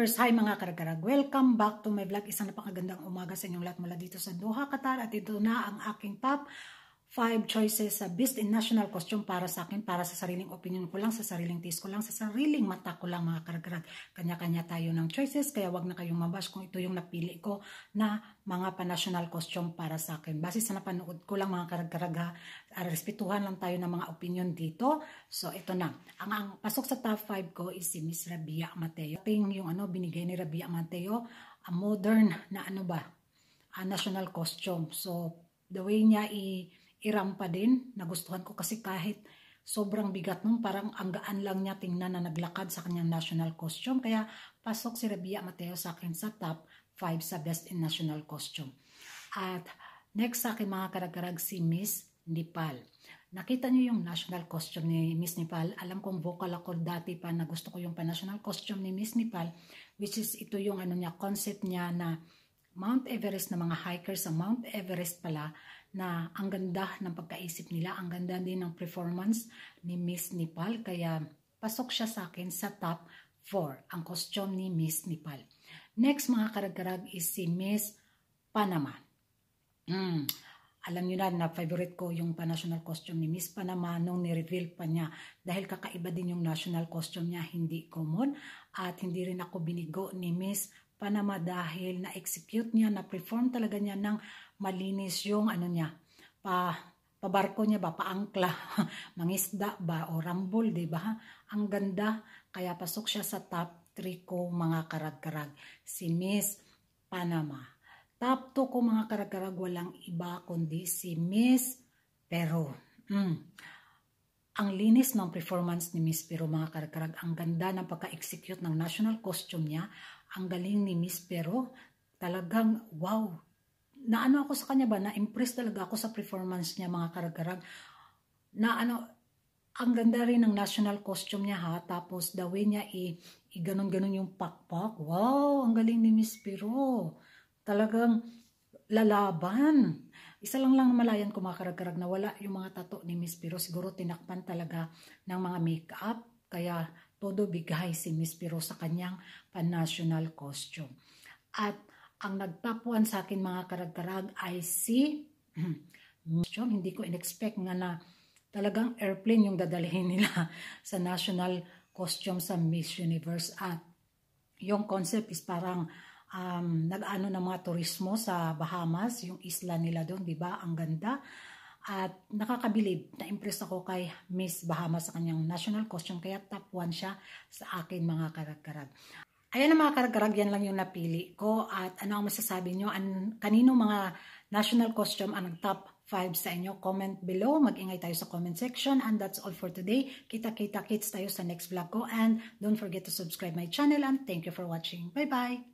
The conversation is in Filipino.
viewers, hi mga karag-karag. Welcome back to my vlog. Isang napakagandang umaga sa inyong lahat mula dito sa Doha, Qatar. At ito na ang aking top 5 choices sa Best in National Costume para sa akin, para sa sariling opinion ko lang, sa sariling taste ko lang, sa sariling mata ko lang mga karag-karag. Kanya-kanya tayo ng choices, kaya wag na kayong mabash kung ito yung napili ko na mga pa-national costume para sa akin. Base sa napanood ko lang mga karag-karag ha, respetuhan lang tayo ng mga opinion dito. So ito na, ang pasok sa top 5 ko is si Miss Rabia Mateo. Yung binigay ni Rabia Mateo, a modern na national costume. So the way niya irampa din, nagustuhan ko kasi kahit sobrang bigat nun, parang ang gaan lang niya tingnan na naglakad sa kanyang national costume. Kaya pasok si Rabia Mateo sa akin sa top 5 sa Best in National Costume. At next sa akin mga karag-karag si Miss Nepal. Nakita niyo yung national costume ni Miss Nepal. Alam kong vocal ako dati pa na gusto ko yung pa-national costume ni Miss Nepal, which is ito yung concept niya na Mount Everest, na mga hikers sa Mount Everest pala, na ang ganda ng pagkaisip nila, ang ganda din ng performance ni Miss Nepal, kaya pasok siya sa akin sa top 4, ang costume ni Miss Nepal. Next mga karag-karag is si Miss Panama. Alam niyo na favorite ko yung pa-national costume ni Miss Panama nung ni-reveal pa niya, dahil kakaiba din yung national costume niya, hindi common, at hindi rin ako binigo ni Miss Panama dahil na-execute niya, na-perform talaga niya ng malinis yung pabarko niya ba, paangkla, mangisda ba, o rambol, diba? Ang ganda, kaya pasok siya sa top 3 ko mga karag-karag, si Miss Panama. Top 2 ko mga karag-karag, walang iba kundi si Miss Peru. Ang linis ng performance ni Miss Peru mga karag-karag, ang ganda ng pagka-execute ng national costume niya, ang galing ni Miss Peru, talagang wow. Naano ako sa kanya ba, na-impress talaga ako sa performance niya mga karag-karag. Ang ganda rin ng national costume niya ha, tapos the way niya ganon-ganon yung pakpak. Wow, ang galing ni Miss Peru. Talagang lalaban. Isa lang malayan ko mga karag-karag na wala yung mga tattoo ni Miss Peru. Siguro tinakpan talaga ng mga makeup, kaya todo bigay si Miss Peru sa kanyang pan-national costume. At ang nagtapuan sa akin mga karag-karag ay si hindi ko in-expect nga na talagang airplane yung dadalhin nila sa national costume sa Miss Universe. At yung concept is parang nag-ano ng mga turismo sa Bahamas, yung isla nila doon, di ba? Ang ganda. At nakakabilib, na-impress ako kay Miss Bahamas sa kanyang national costume, kaya top 1 siya sa akin mga karag-karag. Ayan ang mga karag-karag, yan lang yung napili ko. At ano ang masasabi nyo? Kanino mga national costume ang top 5 sa inyo? Comment below. Mag-ingay tayo sa comment section. And that's all for today. Kita-kits tayo sa next vlog ko. And don't forget to subscribe my channel. And thank you for watching. Bye-bye!